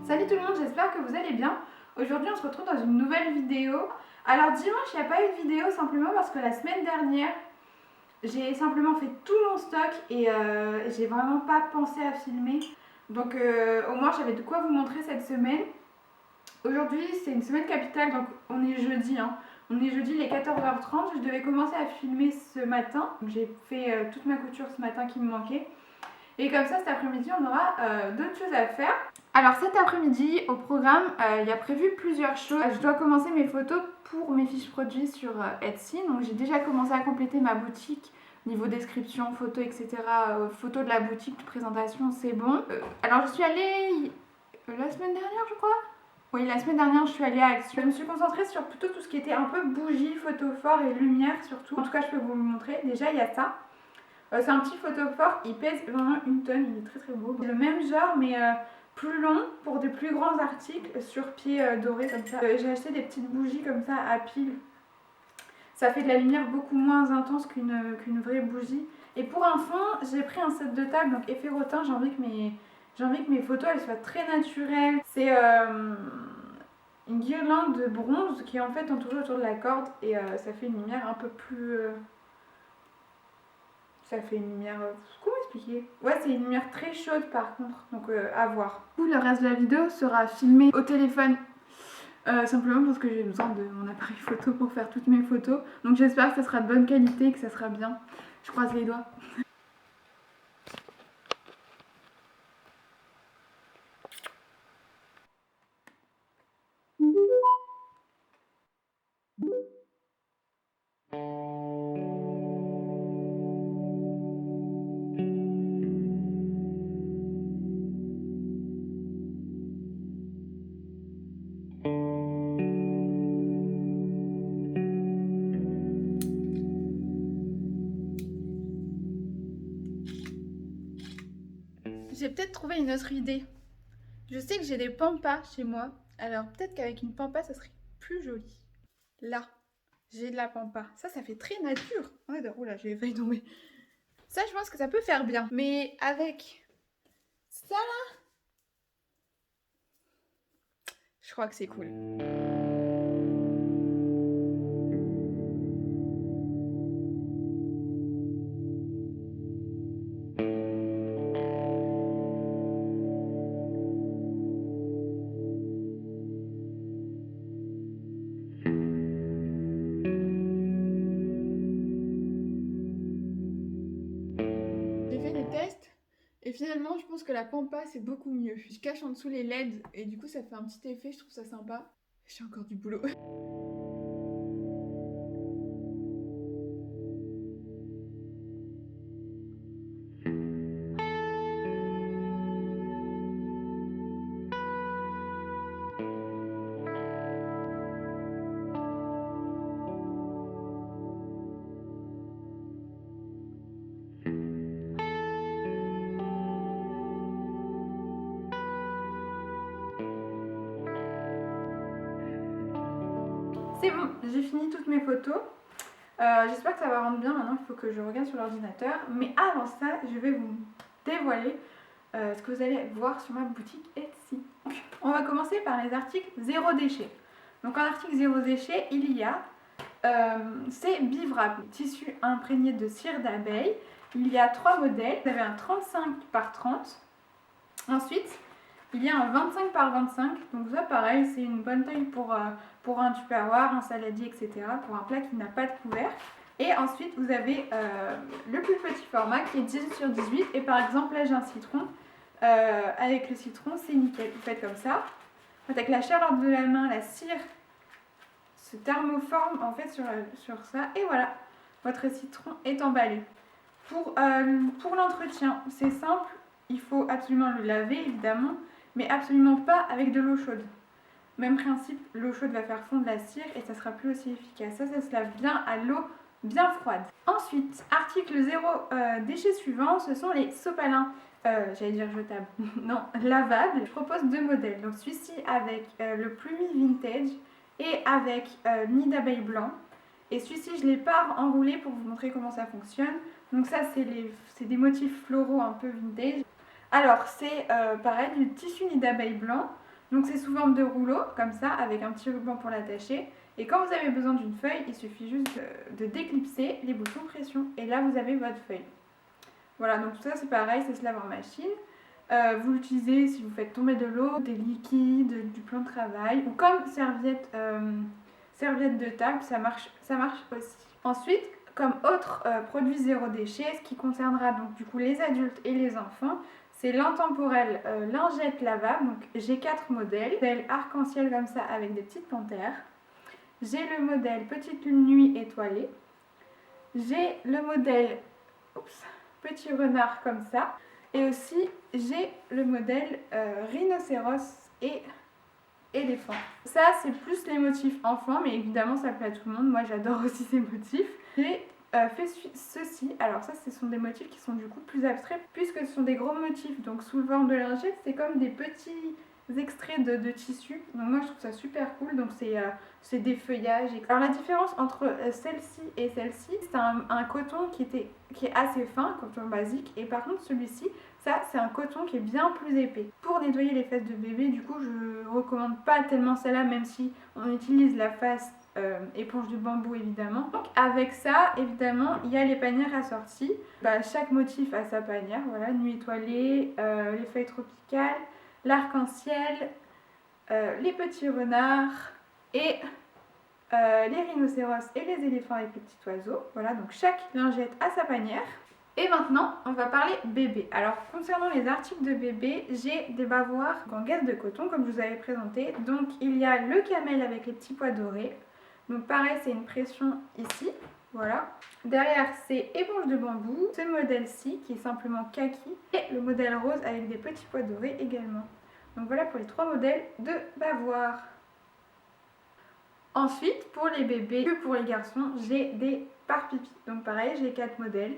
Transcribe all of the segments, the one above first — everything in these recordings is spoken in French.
Salut tout le monde, j'espère que vous allez bien. Aujourd'hui on se retrouve dans une nouvelle vidéo. Alors dimanche il n'y a pas eu de vidéo simplement parce que la semaine dernière j'ai simplement fait tout mon stock et j'ai vraiment pas pensé à filmer. Donc au moins j'avais de quoi vous montrer cette semaine. Aujourd'hui c'est une semaine capitale, donc on est jeudi. On est jeudi, il est 14h30. Je devais commencer à filmer ce matin. J'ai fait toute ma couture ce matin qui me manquait. Et comme ça cet après-midi on aura d'autres choses à faire. Alors cet après-midi au programme il y a prévu plusieurs choses. Je dois commencer mes photos pour mes fiches produits sur Etsy. Donc j'ai déjà commencé à compléter ma boutique niveau description, photo, etc. Photo de la boutique, présentation, c'est bon. Alors je suis allée la semaine dernière je crois. Oui, la semaine dernière je suis allée à Action. Je me suis concentrée sur plutôt tout ce qui était un peu bougie, photophore et lumière surtout. En tout cas je peux vous le montrer. Déjà il y a ça. C'est un petit photophore, il pèse vraiment 1 tonne, il est très très beau. C'est le même genre mais plus long pour des plus grands articles sur pied doré comme ça. J'ai acheté des petites bougies comme ça à pile. Ça fait de la lumière beaucoup moins intense qu'une vraie bougie. Et pour un fond, j'ai pris un set de table, donc effet rotin. J'ai envie que mes photos elles soient très naturelles. C'est une guirlande de bronze qui est en fait entourée autour de la corde et ça fait une lumière un peu plus... Ça fait une lumière... comment expliquer? Ouais, c'est une lumière très chaude par contre, donc à voir. Le reste de la vidéo sera filmé au téléphone, simplement parce que j'ai besoin de mon appareil photo pour faire toutes mes photos. Donc j'espère que ça sera de bonne qualité et que ça sera bien. Je croise les doigts. J'ai peut-être trouvé une autre idée. Je sais que j'ai des pampas chez moi, alors peut-être qu'avec une pampa ça serait plus joli. Là, j'ai de la pampa. Ça fait très nature. Ouais, oh là, j'ai failli tomber. Ça, je pense que ça peut faire bien. Mais avec ça là, je crois que c'est cool. Et finalement, je pense que la pampa, c'est beaucoup mieux. Je cache en dessous les LED et du coup, ça fait un petit effet, je trouve ça sympa. J'ai encore du boulot. C'est bon, j'ai fini toutes mes photos. J'espère que ça va rendre bien. Maintenant, il faut que je regarde sur l'ordinateur. Mais avant ça, je vais vous dévoiler ce que vous allez voir sur ma boutique Etsy. On va commencer par les articles zéro déchet. Donc en article zéro déchet, il y a c'est bivrable, tissu imprégné de cire d'abeille. Il y a 3 modèles. Vous avez un 35 par 30. Ensuite, il y a un 25 par 25, donc ça pareil, c'est une bonne taille pour un tupperware, un saladier, etc. Pour un plat qui n'a pas de couvercle. Et ensuite, vous avez le plus petit format qui est 10 sur 18. Et par exemple, là j'ai un citron. Avec le citron, c'est nickel. Vous faites comme ça. Avec la chaleur de la main, la cire se thermoforme en fait sur ça. Et voilà, votre citron est emballé. Pour l'entretien, c'est simple. Il faut absolument le laver évidemment, mais absolument pas avec de l'eau chaude. Même principe, l'eau chaude va faire fondre la cire et ça sera plus aussi efficace. Ça se lave bien à l'eau bien froide. Ensuite, article 0 déchet suivant, ce sont les sopalins. J'allais dire jetables, non, lavables. Je propose 2 modèles. Donc celui-ci avec le plumis vintage et avec nid d'abeille blanc. Et celui-ci, je ne l'ai pas enroulé pour vous montrer comment ça fonctionne. Donc ça, c'est des motifs floraux un peu vintage. Alors, c'est pareil, du tissu nid d'abeille blanc. Donc c'est sous forme de rouleau, comme ça, avec un petit ruban pour l'attacher. Et quand vous avez besoin d'une feuille, il suffit juste de déclipser les boutons pression. Et là, vous avez votre feuille. Voilà, donc tout ça, c'est pareil, ça se lave en machine. Vous l'utilisez si vous faites tomber de l'eau, des liquides, du plan de travail, ou comme serviette de table, ça marche aussi. Ensuite, comme autre produit zéro déchet, ce qui concernera donc du coup les adultes et les enfants, c'est l'intemporelle lingette lavable. Donc j'ai 4 modèles. Modèle arc-en-ciel comme ça avec des petites panthères. J'ai le modèle petite lune nuit étoilée. J'ai le modèle petit renard comme ça. Et aussi j'ai le modèle rhinocéros et éléphant. Ça c'est plus les motifs enfants, mais évidemment ça plaît à tout le monde. Moi j'adore aussi ces motifs. J'ai fait ceci. Alors ça, ce sont des motifs qui sont du coup plus abstraits puisque ce sont des gros motifs. Donc sous le forme de lingette, c'est comme des petits extraits de tissu. Donc moi je trouve ça super cool. Donc c'est des feuillages. Alors la différence entre celle-ci et celle-ci, c'est un coton qui est assez fin, coton basique. Et par contre celui-ci, ça c'est un coton qui est bien plus épais. Pour nettoyer les fesses de bébé, du coup je recommande pas tellement celle-là, même si on utilise la face éponge de bambou évidemment. Donc avec ça évidemment il y a les panières assorties. Chaque motif a sa panière, voilà, nuit étoilée, les feuilles tropicales, l'arc-en-ciel, les petits renards et les rhinocéros et les éléphants avec les petits oiseaux. Voilà, donc chaque lingette a sa panière. Et maintenant, on va parler bébé. Alors, concernant les articles de bébé, j'ai des bavoirs en gaze de coton, comme je vous avais présenté. Donc, il y a le camel avec les petits pois dorés. Donc, pareil, c'est une pression ici. Voilà. Derrière, c'est éponge de bambou. Ce modèle-ci, qui est simplement kaki. Et le modèle rose avec des petits pois dorés également. Donc, voilà pour les 3 modèles de bavoirs. Ensuite, pour les bébés, que pour les garçons, j'ai des pare-pipi. Donc, pareil, j'ai 4 modèles.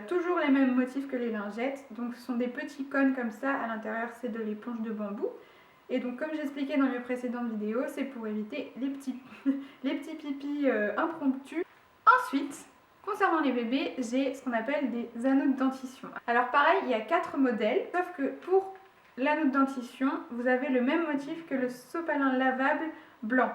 Toujours les mêmes motifs que les lingettes, donc ce sont des petits cônes comme ça, à l'intérieur c'est de l'éponge de bambou. Et donc comme j'expliquais dans mes précédentes vidéos, c'est pour éviter les petits pipis impromptus. Ensuite, concernant les bébés, j'ai ce qu'on appelle des anneaux de dentition. Alors pareil, il y a 4 modèles, sauf que pour l'anneau de dentition, vous avez le même motif que le sopalin lavable blanc.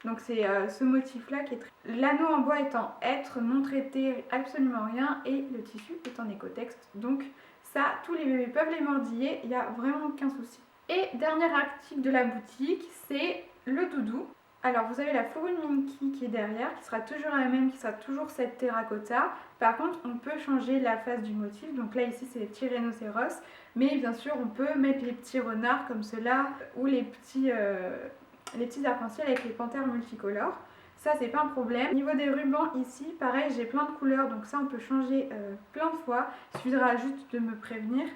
Donc c'est ce motif-là qui est très... L'anneau en bois est en hêtre, non traité, absolument rien, et le tissu est en écotex. Donc ça, tous les bébés peuvent les mordiller, il n'y a vraiment aucun souci. Et dernier article de la boutique, c'est le doudou. Alors vous avez la fourrure Minky qui est derrière, qui sera toujours la même, qui sera toujours cette terracotta. Par contre on peut changer la face du motif, donc là ici c'est les petits rhinocéros, mais bien sûr on peut mettre les petits renards comme ceux-là, ou les petits arcs-en-ciel avec les panthères multicolores. Ça c'est pas un problème. Au niveau des rubans ici, pareil j'ai plein de couleurs, donc ça on peut changer plein de fois. Il suffira juste de me prévenir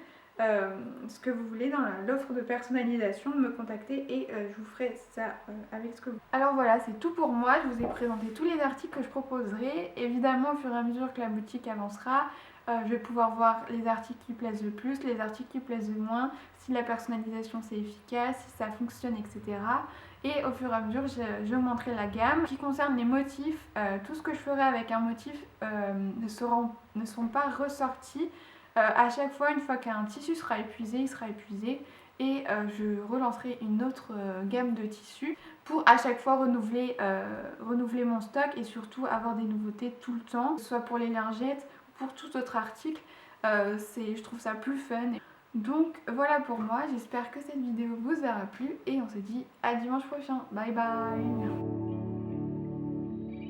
ce que vous voulez dans l'offre de personnalisation, de me contacter et je vous ferai ça avec ce que vous voulez. Alors voilà, c'est tout pour moi. Je vous ai présenté tous les articles que je proposerai. Évidemment, au fur et à mesure que la boutique avancera, je vais pouvoir voir les articles qui plaisent le plus, les articles qui plaisent le moins, si la personnalisation c'est efficace, si ça fonctionne, etc. Et au fur et à mesure, je augmenterai la gamme. En ce qui concerne les motifs, tout ce que je ferai avec un motif ne seront pas ressortis. À chaque fois, une fois qu'un tissu sera épuisé, il sera épuisé et je relancerai une autre gamme de tissus pour à chaque fois renouveler mon stock et surtout avoir des nouveautés tout le temps, que ce soit pour les lingettes ou pour tout autre article. Je trouve ça plus fun. Donc voilà pour moi, j'espère que cette vidéo vous aura plu et on se dit à dimanche prochain. Bye bye.